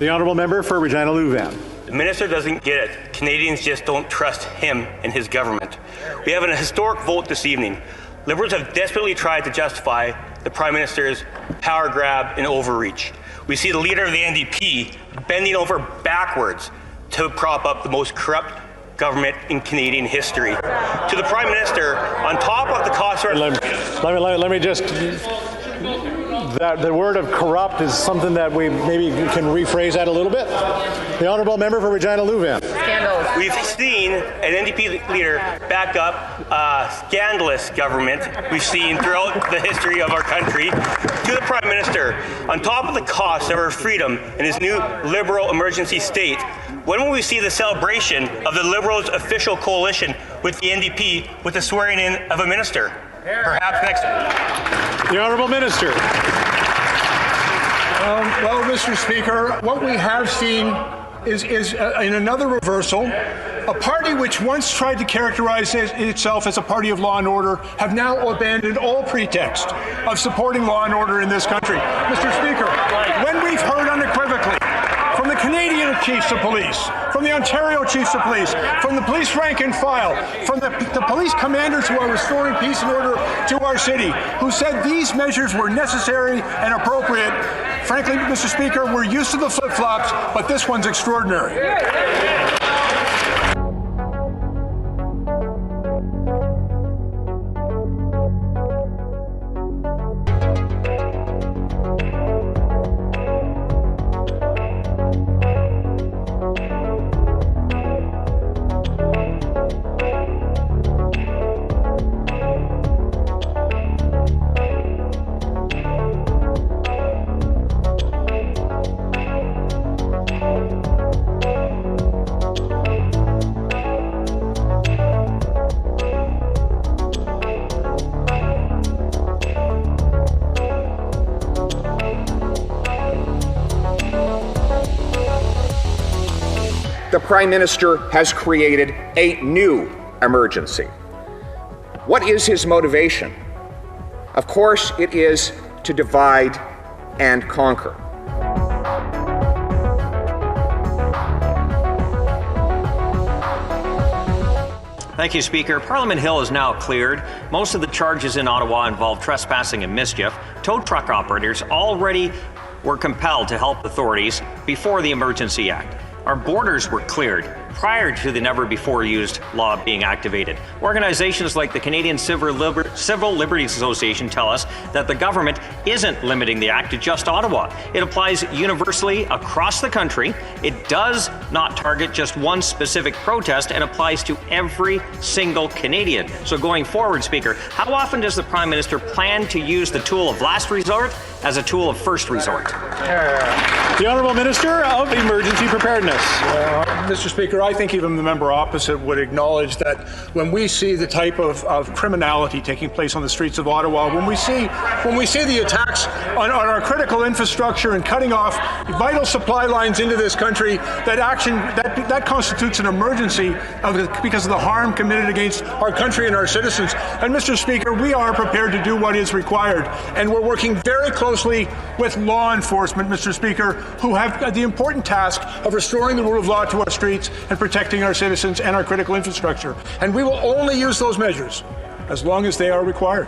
The honourable member for Regina Louvain. The minister doesn't get it. Canadians just don't trust him and his government. We have a historic vote this evening. Liberals have desperately tried to justify the Prime Minister's power grab and overreach. We see the leader of the NDP bending over backwards to prop up the most corrupt government in Canadian history. To the Prime Minister, on top of the cost of... Let me just... the word of corrupt is something that we maybe can rephrase that a little bit. The honourable member for Regina Louvain. Scandals. We've seen an NDP leader back up a scandalous government we've seen throughout the history of our country. To the Prime Minister, on top of the cost of our freedom in his new Liberal emergency state, when will we see the celebration of the Liberals' official coalition with the NDP with the swearing in of a minister? Perhaps next week. The honourable minister. Well, Mr. Speaker, what we have seen is in another reversal, a party which once tried to characterize itself as a party of law and order have now abandoned all pretext of supporting law and order in this country. Mr. Speaker, when we've heard unequivocally from the Canadian Chiefs of Police, from the Ontario Chiefs of Police, from the police rank and file, from the police commanders who are restoring peace and order to our city, who said these measures were necessary and appropriate. Frankly, Mr. Speaker, we're used to the flip-flops, but this one's extraordinary. The Prime Minister has created a new emergency. What is his motivation? Of course, it is to divide and conquer. Thank you, Speaker. Parliament Hill is now cleared. Most of the charges in Ottawa involve trespassing and mischief. Tow truck operators already were compelled to help authorities before the Emergency Act. Our borders were cleared prior to the never-before-used law being activated. Organizations like the Canadian Civil Liberties Association tell us that the government isn't limiting the act to just Ottawa. It applies universally across the country. It does not target just one specific protest and applies to every single Canadian. So going forward, Speaker, how often does the Prime Minister plan to use the tool of last resort as a tool of first resort? The Honourable Minister of Emergency Preparedness. Mr. Speaker, I think even the member opposite would acknowledge that when we see the type of criminality taking place on the streets of Ottawa, when we see the attacks on our critical infrastructure and cutting off vital supply lines into this country, that constitutes an emergency because of the harm committed against our country and our citizens. And Mr. Speaker, we are prepared to do what is required, and we're working very closely with law enforcement, Mr. Speaker, who have the important task of restoring the rule of law to our streets and protecting our citizens and our critical infrastructure. And we will only use those measures as long as they are required.